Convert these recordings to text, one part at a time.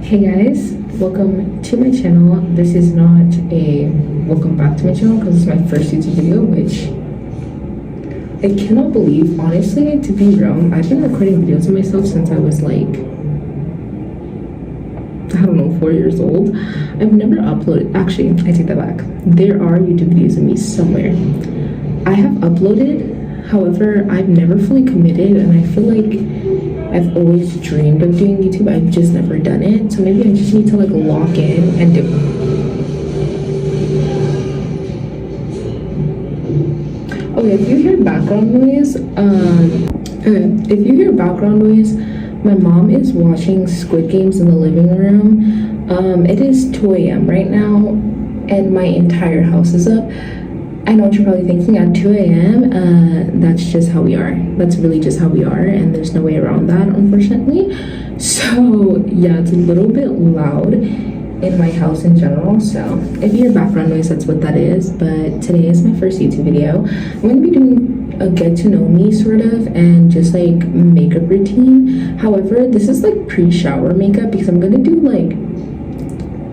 Hey guys, welcome to my channel. This is not a welcome back to my channel because it's my first YouTube video, which I cannot believe. Honestly, to be real, I've been recording videos of myself since I was like, I don't know, 4 years old. I've never uploaded. Actually, I take that back. There are YouTube videos of me somewhere. I have uploaded, however, I've never fully committed, and I feel like I've always dreamed of doing YouTube. I've just never done it. So maybe I just need to like lock in and do it. Okay, if you hear background noise, my mom is watching Squid Games in the living room. It is 2 a.m. right now, and my entire house is up. I know what you're probably thinking, at 2 a.m., that's just how we are. That's really just how we are, and there's no way around that, unfortunately. So, yeah, it's a little bit loud in my house in general. So, if you hear background noise, that's what that is. But today is my first YouTube video. I'm going to be doing a get to know me, sort of, and just, like, makeup routine. However, this is, like, pre-shower makeup because I'm going to do, like,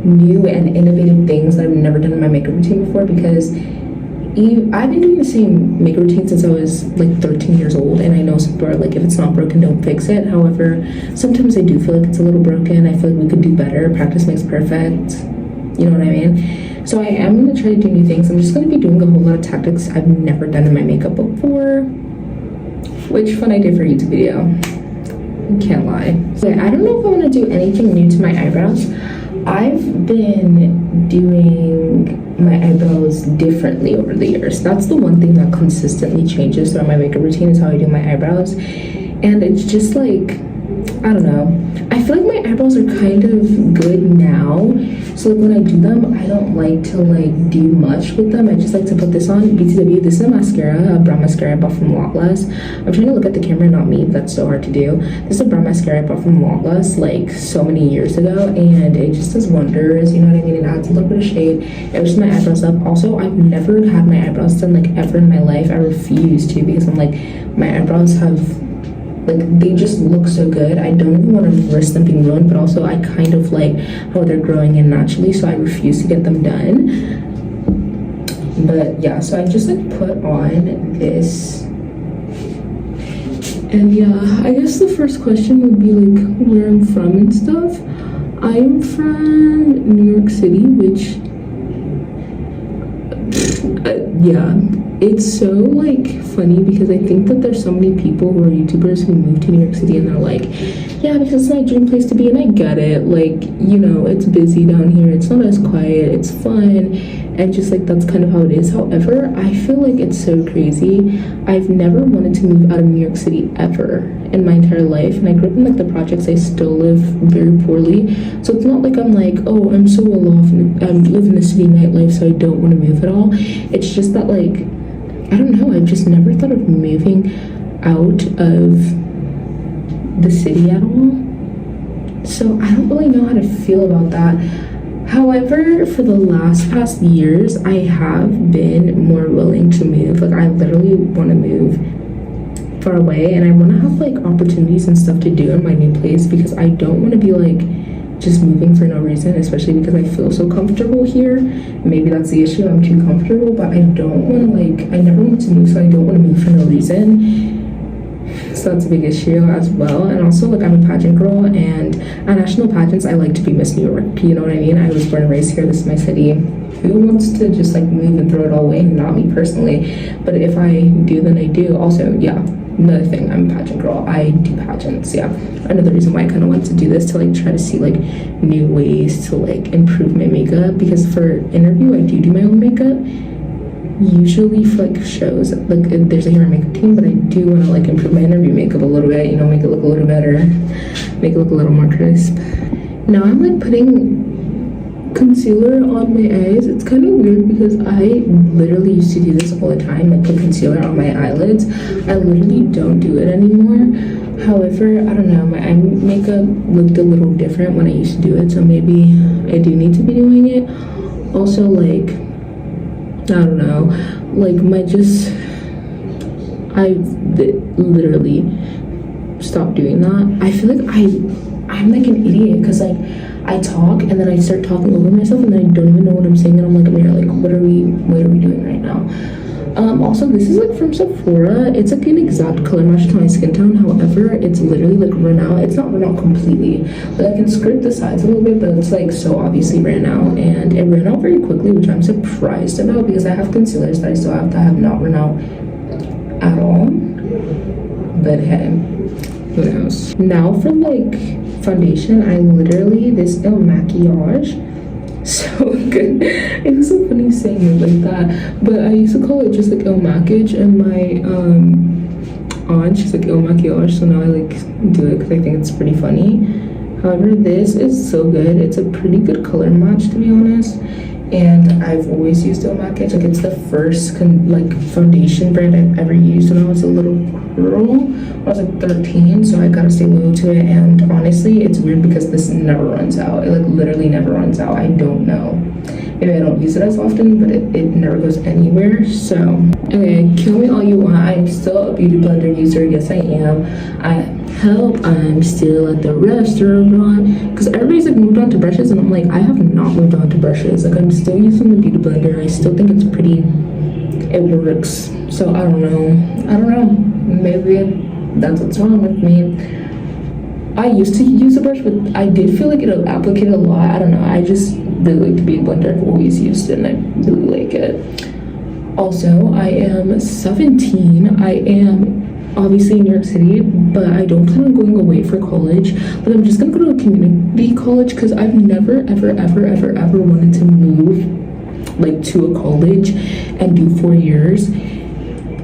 new and innovative things that I've never done in my makeup routine before because I've been doing the same makeup routine since I was like 13 years old, and I know some people are like, if it's not broken, don't fix it. However, sometimes I do feel like it's a little broken. I feel like we could do better. Practice makes perfect. You know what I mean? So I am going to try to do new things. I'm just going to be doing a whole lot of tactics I've never done in my makeup before, which fun idea for a YouTube video. I can't lie. So I don't know if I want to do anything new to my eyebrows. I've been doing my eyebrows differently over the years. That's the one thing that consistently changes throughout my makeup routine is how I do my eyebrows. And it's just like, I don't know. I feel like my eyebrows are kind of good now. So like when I do them, I don't like to like do much with them. I just like to put this on. BTW, this is a mascara, a brown mascara I bought from Lottless. I'm trying to look at the camera, not me. That's so hard to do. This is a brown mascara I bought from Lottless like so many years ago, and it just does wonders. You know what I mean? It adds a little bit of shade. It lifts my eyebrows up. Also, I've never had my eyebrows done like ever in my life. I refuse to because I'm like, my eyebrows have, like, they just look so good. I don't even want to risk them being ruined, but also I kind of like how they're growing in naturally, so I refuse to get them done. But yeah, so I just like put on this, and yeah, I guess the first question would be like where I'm from and stuff. I'm from New York City, which yeah, it's so like funny because I think that there's so many people who are YouTubers who move to New York City and they're like, yeah, because it's my dream place to be, and I get it. Like, you know, it's busy down here, it's not as quiet, it's fun, and just like that's kind of how it is. However, I feel like it's so crazy. I've never wanted to move out of New York City ever in my entire life, and I grew up in like the projects. I still live very poorly, so it's not like I'm like, oh, I'm so well off and I live in the city nightlife, so I don't want to move at all. It's just that like, I don't know, I've just never thought of moving out of the city at all. So I don't really know how to feel about that. However, for the past years, I have been more willing to move. Like, I literally want to move far away, and I want to have like opportunities and stuff to do in my new place because I don't want to be like just moving for no reason, especially because I feel so comfortable here. Maybe that's the issue, I'm too comfortable, but I don't want to like, I never want to move, so I don't want to move for no reason. So that's a big issue as well. And also, like, I'm a pageant girl, and at national pageants I like to be Miss New York, you know what I mean? I was born and raised here, this is my city. Who wants to just like move and throw it all away? Not me personally, but if I do, then I do. Also, yeah, another thing, I'm a pageant girl, I do pageants. Yeah, another reason why I kind of wanted to do this, to like try to see like new ways to like improve my makeup, because for interview I do my own makeup usually for like shows. Like, there's a hair and makeup team, but I do want to like improve my interview makeup a little bit, you know, make it look a little better, make it look a little more crisp. Now I'm like putting concealer on my eyes. It's kind of weird because I literally used to do this all the time, like put concealer on my eyelids. I literally don't do it anymore. However, I don't know, my eye makeup looked a little different when I used to do it, so maybe I do need to be doing it. Also, like, I don't know, like I literally stopped doing that. I feel like I'm like an idiot because like I talk and then I start talking over myself and then I don't even know what I'm saying and I'm like, Amira, like what are we doing right now? Also this is like from Sephora. It's like an exact color match to my skin tone, however it's literally like run out. It's not run out completely, but I can scrape the sides a little bit, but it's like so obviously ran out, and it ran out very quickly, which I'm surprised about because I have concealers that I still have that have not run out at all. But hey, who knows. Now for like foundation, I literally, this Il Makiage, so good. It was so funny saying it like that, but I used to call it just like Il Makiage, and my aunt, she's like Il Makiage, so now I like do it because I think it's pretty funny. However, this is so good. It's a pretty good color match, to be honest, and I've always used Il Makiage. Like it's the first like foundation brand I've ever used when I was a little girl. I was like 13, so I gotta stay loyal to it. And honestly, it's weird because this never runs out. It like literally never runs out. I don't know, maybe I don't use it as often, but it never goes anywhere. So okay, kill me all you want, I'm still a beauty blender user. Yes, I am. I'm still at the restaurant because everybody's like moved on to brushes and I'm like, I have not moved on to brushes. Like I'm still using the beauty blender. I still think it's pretty, it works. So I don't know, maybe that's what's wrong with me. I used to use a brush, but I did feel like it applicated a lot. I don't know, I just really like the beauty blender. I've always used it and I really like it. Also, I am 17. I am obviously in New York City, but I don't plan on going away for college. But I'm just gonna go to a community college because I've never ever wanted to move like to a college and do 4 years.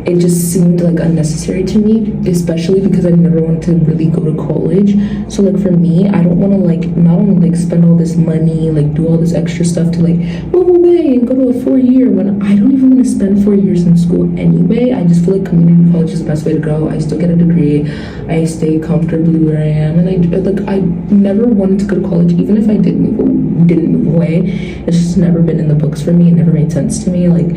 It just seemed like unnecessary to me, especially because I never wanted to really go to college. So like for me, I don't want to like not only like spend all this money, like do all this extra stuff to like move away and go to a 4-year when I don't even want to spend 4 years in school anyway. I just feel like community college is the best way to go. I still get a degree, I stay comfortably where I am, and I never wanted to go to college, even if I didn't move away. It's just never been in the books for me. It never made sense to me. Like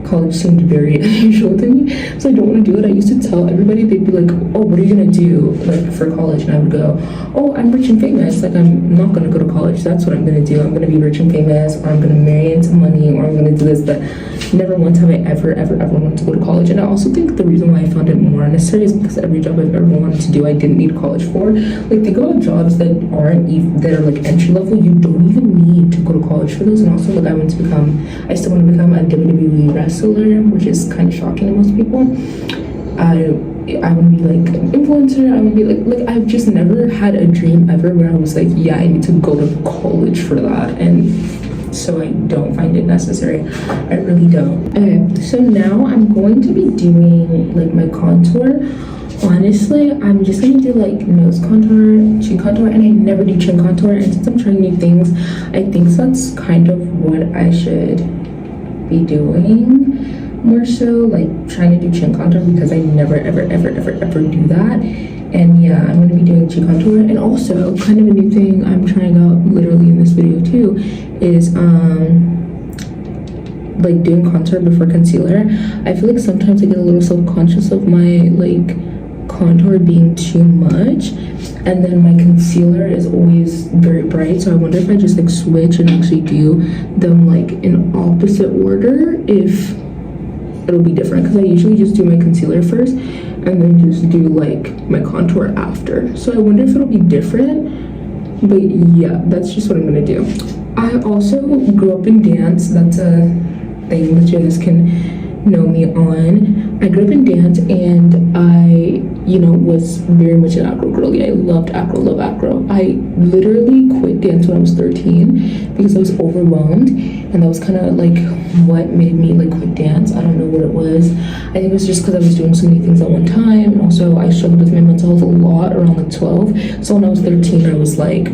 college seemed very unusual to me, so I don't want to do it. I used to tell everybody, they'd be like, oh, what are you gonna do like for college? And I would go, oh, I'm rich and famous. Like I'm not gonna go to college, that's what I'm gonna do. I'm gonna be rich and famous, or I'm gonna marry into money, or I'm gonna do this. But never once have I ever wanted to go to college. And I also think the reason why I found it more unnecessary is because every job I've ever wanted to do I didn't need college for. Like think about jobs that aren't even, that are like entry level, you don't even need to go to college for those. And also like I still want to become a WWE wrestler, which is kind of shocking to most people. I want to be like an influencer. I want to be like I've just never had a dream ever where I was like, yeah, I need to go to college for that. And so I don't find it necessary. I really don't. Okay, so now I'm going to be doing like my contour. Honestly, I'm just gonna do like nose contour, chin contour, and I never do chin contour. And since I'm trying new things, I think that's kind of what I should be doing more so, like trying to do chin contour, because I never ever do that. And yeah, I'm gonna be doing chin contour. And also kind of a new thing I'm trying out literally in this video too is like doing contour before concealer. I feel like sometimes I get a little self-conscious of my like contour being too much, and then my concealer is always very bright, so I wonder if I just like switch and actually do them like in opposite order, if it'll be different, because I usually just do my concealer first and then just do like my contour after. So I wonder if it'll be different, but yeah, that's just what I'm gonna do. I also grew up in dance. That's a thing that you guys can know me on. I grew up in dance, and I, you know, was very much an acro girly. I loved acro, love acro. I literally quit dance when I was 13 because I was overwhelmed, and that was kind of like what made me like quit dance. I don't know what it was. I think it was just because I was doing so many things at one time, and also I struggled with my mental health a lot around like 12. So when I was 13, I was like,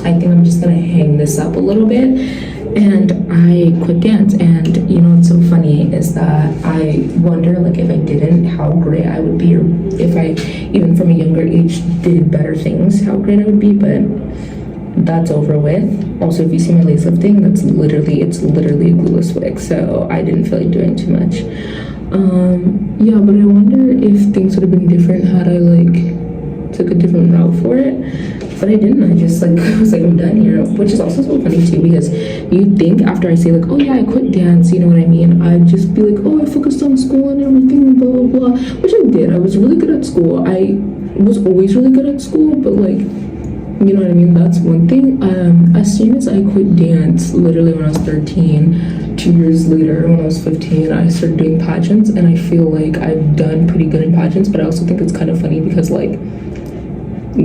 I think I'm just gonna hang this up a little bit. And I quit dance. And you know what's so funny is that I wonder, like, if I didn't, how great I would be, or if I even from a younger age did better things, how great I would be. But that's over with. Also, if you see my lace lifting, it's literally a glueless wig, so I didn't feel like doing too much. Yeah, but I wonder if things would have been different had I like took a different route for it. but I didn't. I just like I was like, I'm done here, which is also so funny too, because you think after I say like, oh yeah, I quit dance, you know what I mean, I'd just be like, oh, I focused on school and everything, blah blah blah, which I did. I was really good at school. I was always really good at school, but like, you know what I mean, that's one thing. As soon as I quit dance, literally when I was 13, 2 years later when I was 15, I started doing pageants, and I feel like I've done pretty good in pageants. But I also think it's kind of funny because like,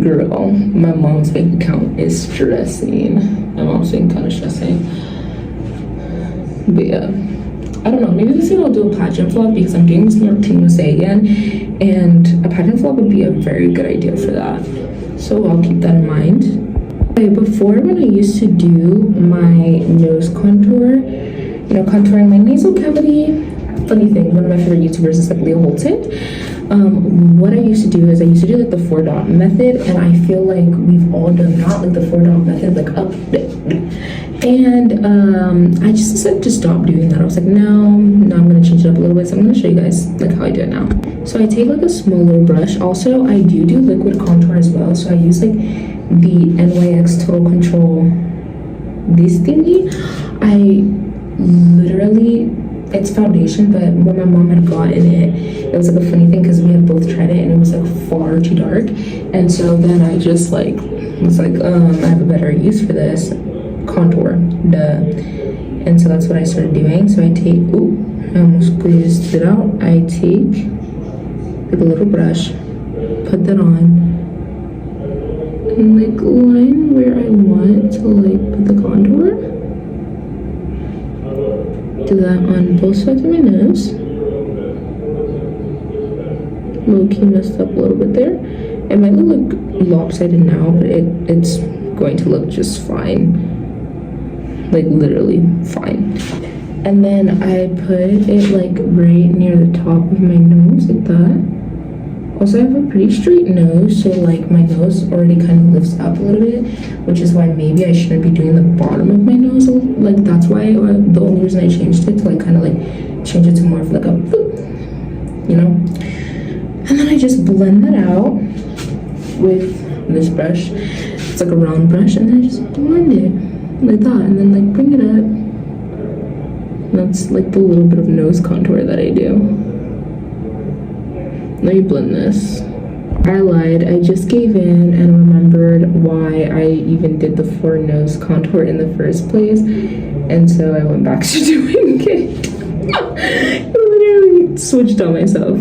girl, my mom's bank account is stressing. My mom's being kind of stressing. But yeah, I don't know, maybe this year I'll do a pageant vlog, because I'm doing this New York Teen USA again, and a pageant vlog would be a very good idea for that. So I'll keep that in mind. Okay, before, when I used to do my nose contour, you know, contouring my nasal cavity, funny thing, one of my favorite YouTubers is like Leo Holton. What I used to do is I used to do like the 4-dot method, and I feel like we've all done that, like the 4-dot method, like up, and I just decided to stop doing that. I was like, no, I'm gonna change it up a little bit, so I'm gonna show you guys like how I do it now. So I take like a small little brush. Also, I do liquid contour as well, so I use like the NYX Total Control, this thingy. I literally, it's foundation, but when my mom had gotten it was like a funny thing, because we had both tried it and it was like far too dark, and so then I just like was like, I have a better use for this, contour, duh. And so that's what I started doing. So I take, I almost squeezed it out. I take like a little brush, put that on, and like line where I want to like put the contour. Do that on both sides of my nose. Low-key messed up a little bit there. It might look like lopsided now, but it's going to look just fine. Like literally fine. And then I put it like right near the top of my nose, like that. Also, I have a pretty straight nose, so like my nose already kind of lifts up a little bit, which is why maybe I shouldn't be doing the bottom of my nose. Like that's why the only reason I changed it to like kind of like change it to more of like a boop, you know. And then I just blend that out with this brush. It's like a round brush, and then I just blend it like that, and then like bring it up. And that's like the little bit of nose contour that I do. Let me blend this. I lied, I just gave in and remembered why I even did the 4 nose contour in the first place, and so I went back to doing it. I literally switched on myself.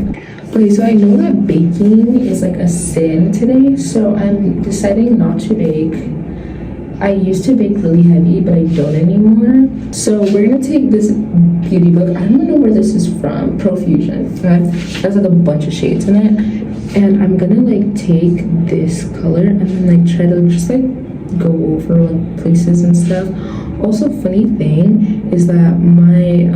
Okay, so I know that baking is like a sin today, so I'm deciding not to bake. I used to bake really heavy, but I don't anymore. So we're gonna take this beauty book. I don't even know where this is from. Profusion. That's like a bunch of shades in it. And I'm gonna like take this color and then like try to just like go over like places and stuff. Also, funny thing is that my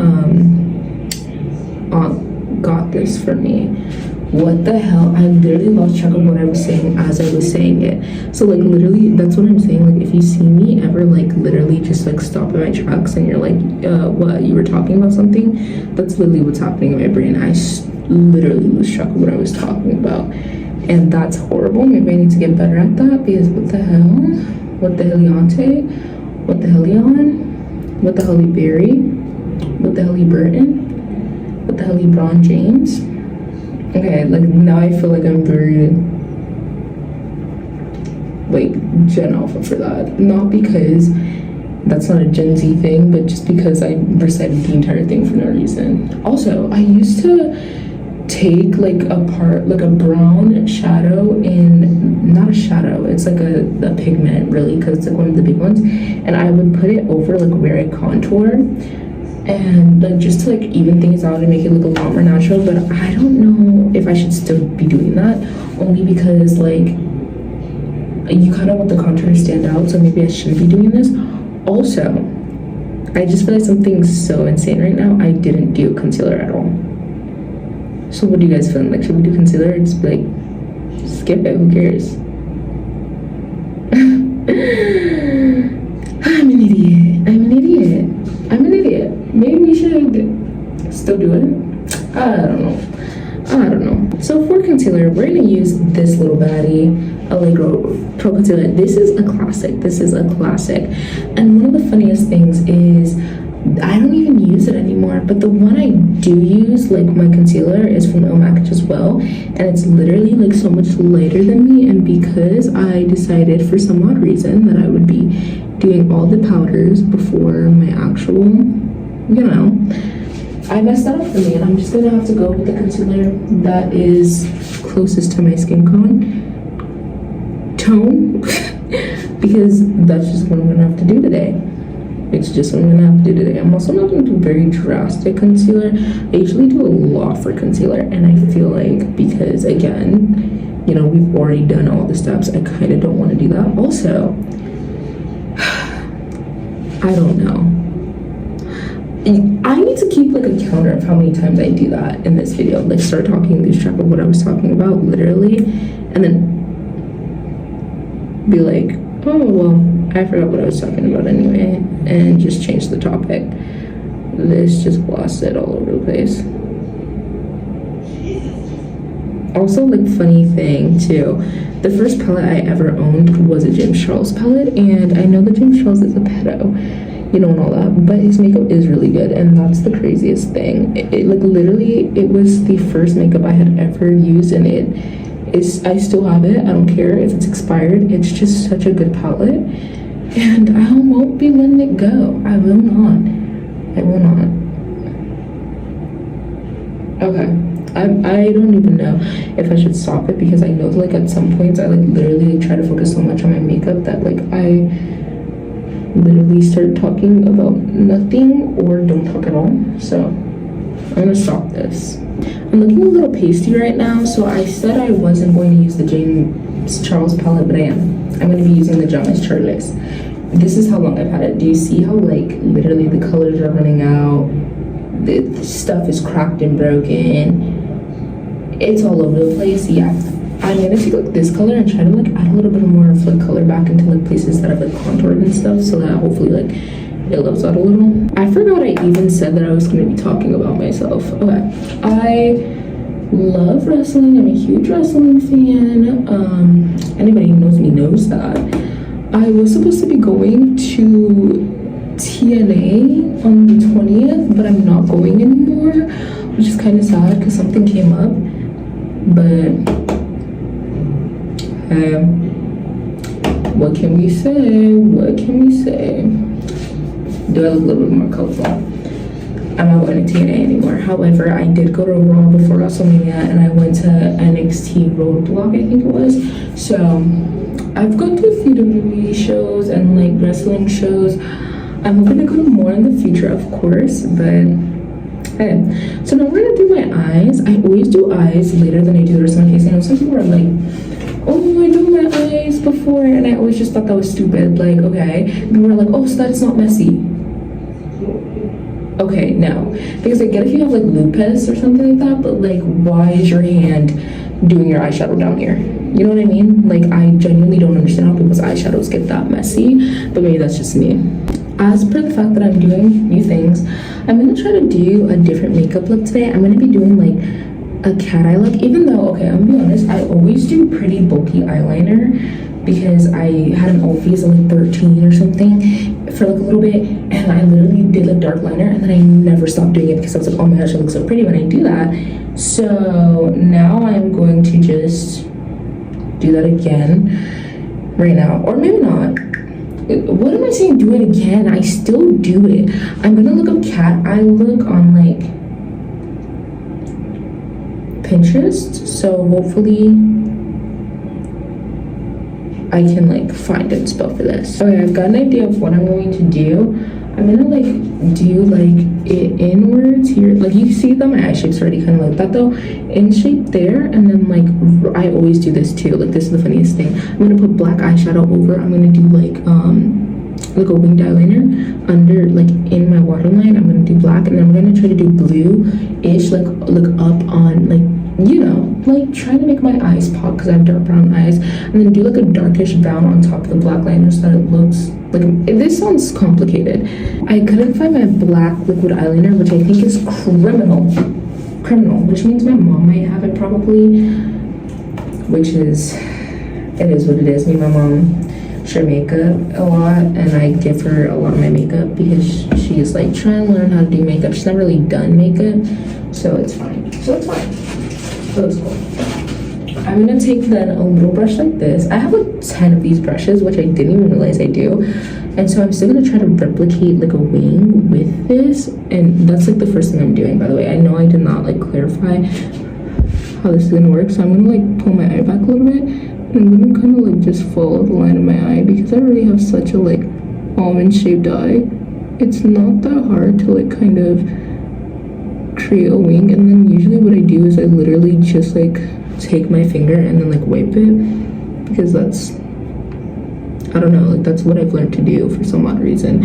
aunt got this for me. What the hell? I literally lost track of what I was saying as I was saying it. So like literally, that's what I'm saying. Like if you see me ever like literally just like stop in my tracks and you're like, what, you were talking about something? That's literally what's happening in my brain. I literally lose track of what I was talking about, and that's horrible. Maybe I need to get better at that, because what the hell? What the heliante? What the helion? What the Halle Berry? What the Halle Burton? What the Halle Bron James? Okay, like now I feel like I'm very like Gen Alpha for that. Not because that's not a Gen Z thing, but just because I recited the entire thing for no reason. Also, I used to take like a brown shadow in, not a shadow, it's like a pigment really, because it's like one of the big ones, and I would put it over like where I contour, and like just to like even things out and make it look a lot more natural. But I don't know if I should still be doing that, only because like you kind of want the contour to stand out, so maybe I shouldn't be doing this. Also, I just realized something so insane right now. I didn't do concealer at all. So what do you guys feel like? Should we do concealer or just be like, skip it, who cares? I'm an idiot. Maybe we should still do it. I don't know. So for concealer, we're gonna use this little baddie, Allegro Pro Concealer. This is a classic. This is a classic. And one of the funniest things is I don't even use it anymore, but the one I do use, like my concealer, is from Ilmac as well, and it's literally like so much lighter than me. And because I decided for some odd reason that I would be doing all the powders before my actual, you know, I messed that up for me, and I'm just gonna have to go with the concealer that is closest to my skin tone because that's just what I'm gonna have to do today. It's just what I'm gonna have to do today. I'm also not gonna do very drastic concealer. I usually do a lot for concealer, and I feel like because again, you know, we've already done all the steps, I kind of don't want to do that. Also, I don't know. I need to keep like a counter of how many times I do that in this video. Like start talking, lose track of what I was talking about, literally, and then be like, oh well, I forgot what I was talking about anyway, and just change the topic. This just glossed it all over the place. Also, like, funny thing too, the first palette I ever owned was a James Charles palette, and I know that James Charles is a pedo, you know, and all that, but his makeup is really good, and that's the craziest thing. It like literally, it was the first makeup I had ever used, and I still have it. I don't care if it's expired. It's just such a good palette, and I won't be letting it go. I will not. I will not. Okay. I don't even know if I should stop it, because I know that like at some points I like literally like, try to focus so much on my makeup that like I literally start talking about nothing or don't talk at all. So I'm gonna stop this. I'm looking a little pasty right now, so I said I wasn't going to use the James Charles palette, but I am. I'm going to be using the James Charles. This is how long I've had it. Do you see how like literally the colors are running out? The stuff is cracked and broken. It's all over the place. Yeah, I'm going to take like this color and try to like add a little bit more of like color back into like places that I've like contoured and stuff, so that hopefully like it levels out a little. I forgot I even said that I was going to be talking about myself. Okay, I love wrestling. I'm a huge wrestling fan. Anybody who knows me knows that. I was supposed to be going to TNA on the 20th, but I'm not going anymore, which is kind of sad because something came up. But what can we say? What can we say? Do I look a little bit more colorful? I'm not going to TNA anymore. However, I did go to Raw before WrestleMania, and I went to NXT Roadblock, I think it was. So I've gone to a few WWE shows and like wrestling shows. I'm hoping to go to more in the future, of course, but okay. So now we're gonna do my eyes. I always do eyes later than I do the rest of my face. I know some people are like, oh, I do my eyes before, and I always just thought that was stupid. Like, okay, people were like, oh, so that's not messy. Okay, no, because I get if you have like lupus or something like that, but like, why is your hand doing your eyeshadow down here? You know what I mean? Like, I genuinely don't understand how people's eyeshadows get that messy, but maybe that's just me. As per the fact that I'm doing new things, I'm gonna try to do a different makeup look today. I'm gonna be doing like a cat eye look, even though, okay, I'm gonna be honest, I always do pretty bulky eyeliner because I had an old phase of like 13 or something for like a little bit, and I literally did like dark liner, and then I never stopped doing it because I was like, oh my gosh, it looks so pretty when I do that. So now I'm going to just do that again right now, or maybe not. What am I saying? Do it again? I still do it. I'm gonna look up cat eye look on like Pinterest, so hopefully I can like find a spell for this. Okay, I've got an idea of what I'm going to do. I'm gonna like do like it inwards here. Like you see that my eye shape's already kind of like that though. In shape there, and then like I always do this too. Like this is the funniest thing. I'm gonna put black eyeshadow over. I'm gonna do like a winged eyeliner under like in my waterline. I'm gonna do black, and then I'm gonna try to do blue-ish, like look up on like, you know, like trying to make my eyes pop because I have dark brown eyes, and then do like a darkish brown on top of the black liner so that it looks like, this sounds complicated. I couldn't find my black liquid eyeliner, which I think is criminal, which means my mom might have it probably. which is, it is what it is. Me and my mom share makeup a lot, and I give her a lot of my makeup because she's like trying to learn how to do makeup. She's never really done makeup, so it's fine. So it's fine. So it's cool. I'm gonna take then a little brush like this. I have like 10 of these brushes, which I didn't even realize I do. And so I'm still gonna try to replicate like a wing with this. And that's like the first thing I'm doing, by the way. I know I did not like clarify how this is gonna work. So I'm gonna like pull my eye back a little bit. And I'm gonna kind of like just follow the line of my eye because I already have such a like almond shaped eye. It's not that hard to like kind of create a wing. And then usually what I do is I literally just like take my finger and then like wipe it, because that's, I don't know, like that's what I've learned to do for some odd reason.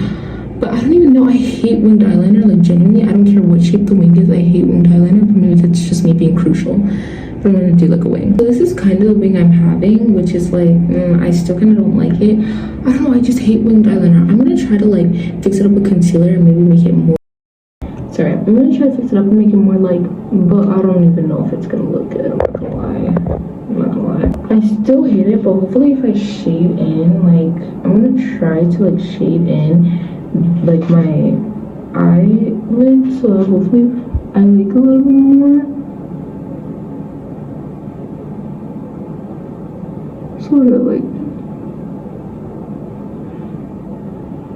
But I don't even know, I hate winged eyeliner, like genuinely. I don't care what shape the wing is, I hate winged eyeliner, but maybe that's just me being crucial. But I'm gonna do like a wing. So this is kind of the wing I'm having, which is like, I still kind of don't like it. I don't know, I just hate winged eyeliner. I'm gonna try to like fix it up with concealer and maybe make it more, sorry, I'm gonna try to fix it up and make it more like, but I don't even know if it's gonna look good, I'm not gonna lie. I'm not gonna lie. I still hate it, but hopefully if I shade in, like, I'm gonna try to like shade in like my eyelid, so hopefully I like a little bit more. Sort of like,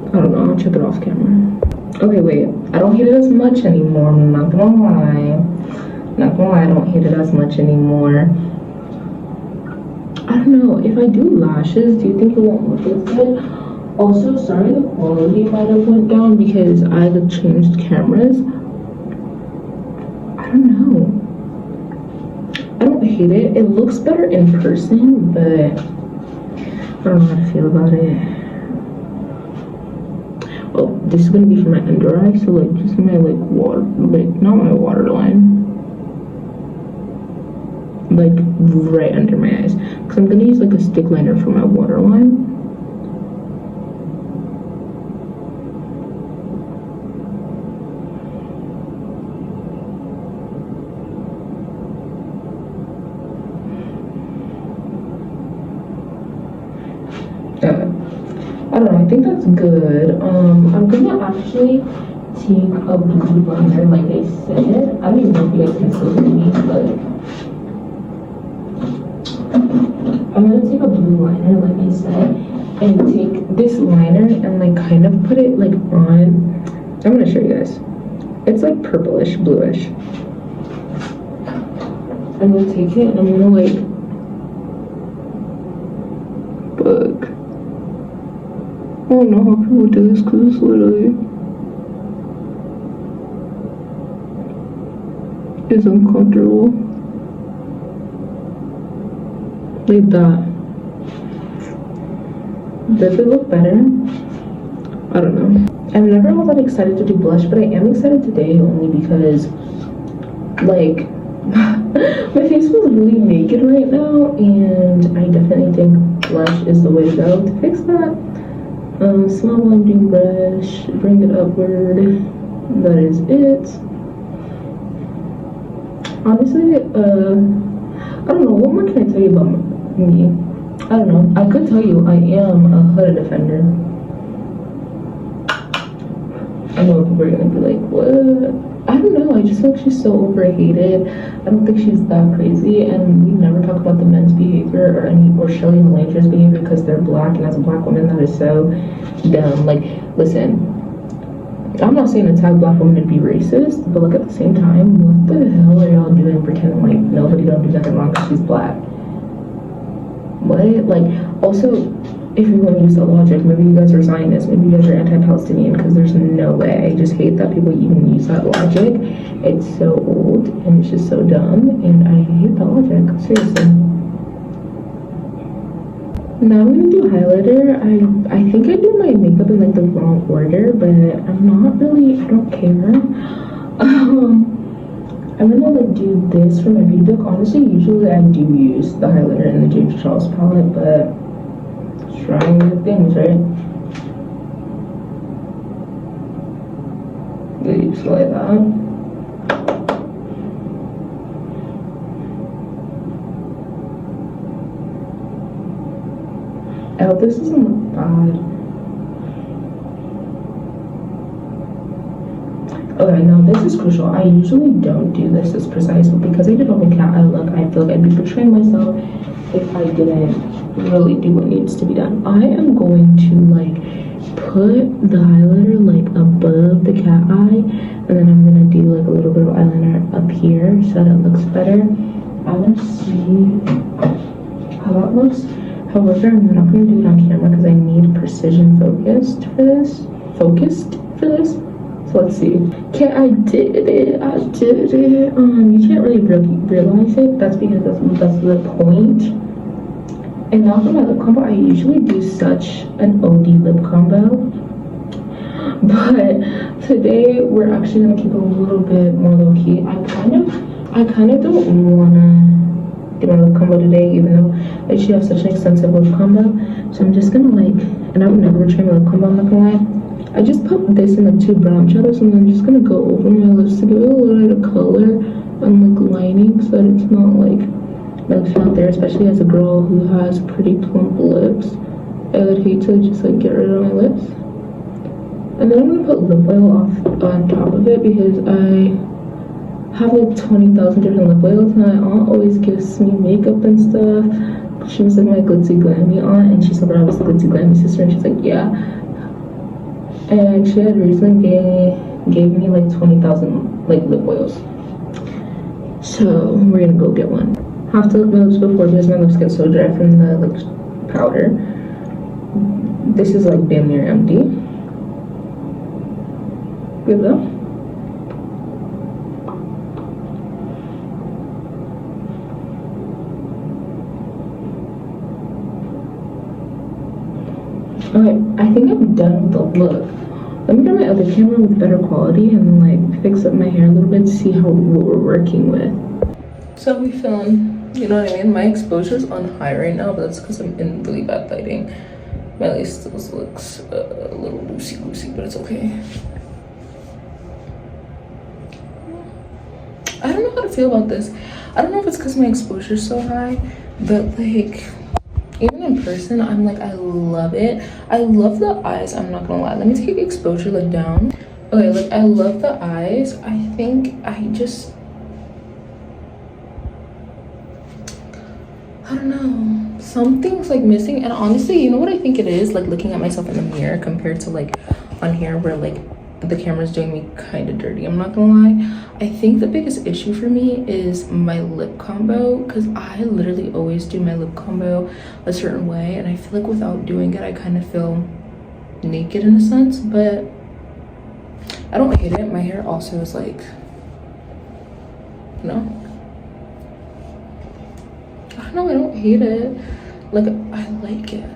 I don't know, I'll check it off camera. Okay, wait, I don't hate it as much anymore, I'm not gonna lie. Not gonna lie, I don't hate it as much anymore. I don't know, if I do lashes, do you think it won't look as good? Also, sorry the quality might have went down because I had changed cameras. I don't know. I don't hate it. It looks better in person, but I don't know how to feel about it. Oh, this is gonna be for my under eye, so like just my like water, like not my waterline. Like right under my eyes, because I'm gonna use like a stick liner for my waterline. I don't know, I think that's good. I'm gonna actually take a blue liner, like I said. I don't even know if you guys can still hear me, but I'm gonna take a blue liner, like I said, and take this liner and like kind of put it like on. I'm gonna show you guys. It's like purplish, bluish. I'm gonna take it and I'm gonna like bug. I don't know how people do this because it's literally is uncomfortable. Like that. Does it look better? I don't know. I'm never all that excited to do blush, but I am excited today only because like my face feels really naked right now, and I definitely think blush is the way to go to fix that. Small blending brush, bring it upward. That is it. Honestly, I don't know, what more can I tell you about me? I don't know. I could tell you I am a Huda defender. I know people are gonna be like, what? I don't know, I just feel like she's so overhated. I don't think she's that crazy, and we never talk about the men's behavior or Shelley and Landra's behavior because they're black, and as a black woman that is so dumb. Like, listen, I'm not saying attack black women and be racist, but like at the same time, what the hell are y'all doing pretending like nobody don't do nothing wrong because she's black? What? Like, also, if you want to use that logic, maybe you guys are Zionists, maybe you guys are anti-Palestinian, because there's no way. I just hate that people even use that logic. It's so old, and it's just so dumb, and I hate that logic, seriously. Now I'm gonna do highlighter. I think I do my makeup in like the wrong order, but I'm not really, I don't care. I'm gonna like do this for my beauty book. Honestly, usually I do use the highlighter in the James Charles palette, but trying new things, right? Just like that. I hope this doesn't look bad. Okay, now this is crucial. I usually don't do this as precise, but because I did a whole cat eye look, I feel like I'd be betraying myself if I didn't really do what needs to be done. I am going to like put the highlighter like above the cat eye, and then I'm gonna do like a little bit of eyeliner up here so that it looks better. I want to see how that looks. However, I'm not gonna do it on camera because I need precision focused for this. So let's see. Okay, I did it. You can't really realize it. That's because that's the point. And now for my lip combo, I usually do such an OD lip combo. But today we're actually gonna keep it a little bit more low key. I kind of don't wanna do my lip combo today, even though I actually have such an extensive lip combo. So I'm just gonna like, and I would never retrain my lip combo, I'm not gonna lie. I just put this in the 2 brown shadows, and I'm just gonna go over my lips to give it a little bit of color and like lining so that it's not like my lips not there, especially as a girl who has pretty plump lips. I would hate to just like get rid of my lips. And then I'm gonna put lip oil on top of it because I have like 20,000 different lip oils, and my aunt always gives me makeup and stuff. She was like my glitzy glammy aunt, and she said that I was the glitzy glammy sister, and she's like, yeah. And she had recently gave me like 20,000 like lip oils. So we're gonna go get one. Have to lick my lips before because my lips get so dry from the lip powder. This is like damn near empty. Good though. Okay, I think I'm done with the look. Let me try my other camera with better quality and like fix up my hair a little bit to see what we're working with. So we found, you know what I mean? My exposure's on high right now, but that's because I'm in really bad lighting. My lace still looks a little loosey-goosey, but it's okay. I don't know how to feel about this. I don't know if it's because my exposure's so high, but like, even in person, I'm like, I love it. I love the eyes, I'm not gonna lie. Let me take exposure like down. Okay, like I love the eyes. I think I don't know. Something's like missing. And honestly, you know what I think it is? Like looking at myself in the mirror compared to like on here where like the camera's doing me kind of dirty, I'm not gonna lie. I think the biggest issue for me is my lip combo, because I literally always do my lip combo a certain way, and I feel like without doing it I kind of feel naked in a sense, but I don't hate it. My hair also is like, you know, I don't know, I don't hate it. Like I like it.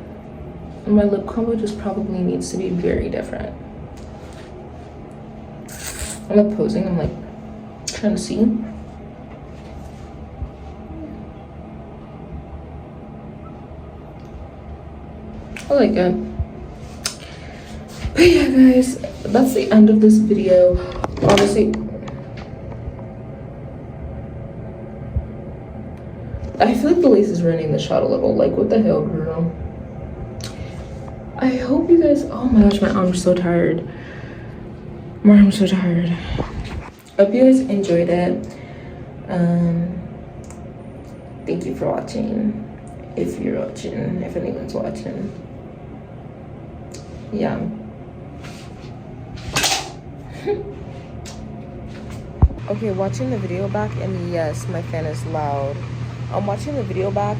And my lip combo just probably needs to be very different. I'm like posing, I'm like trying to see. I like it. But yeah guys, that's the end of this video. Honestly, I feel like the lace is ruining the shot a little. Like what the hell, girl? I hope you guys, oh my gosh, my arm's so tired. My arm's so tired. Hope you guys enjoyed it. Thank you for watching. If you're watching, if anyone's watching. Yeah. Okay, watching the video back, and yes, my fan is loud. I'm watching the video back.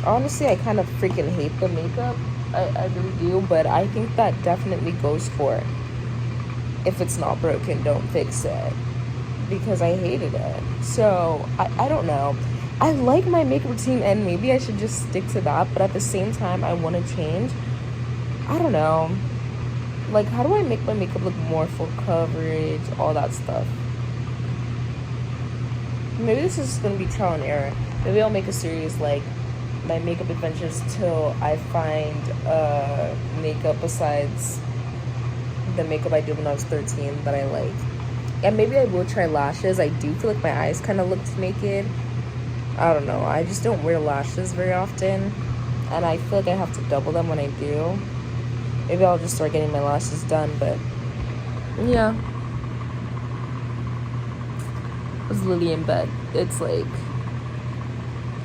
Honestly, I kind of freaking hate the makeup. I really do, but I think that definitely goes for it. If it's not broken, don't fix it, because I hated it. So I don't know. I like my makeup routine, and maybe I should just stick to that, but at the same time I want to change. I don't know, like how do I make my makeup look more full coverage, all that stuff. Maybe this is gonna be trial and error. Maybe I'll make a series like my makeup adventures till I find makeup besides the makeup I did when I was 13 that I like. And maybe I will try lashes. I do feel like my eyes kind of looked naked. I don't know. I just don't wear lashes very often. and I feel like I have to double them when I do. Maybe I'll just start getting my lashes done, but yeah. I was literally in bed. It's like,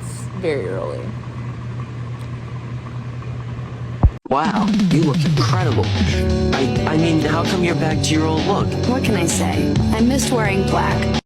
it's very early. Wow, you look incredible. I mean, how come you're back to your old look? What can I say? I missed wearing black.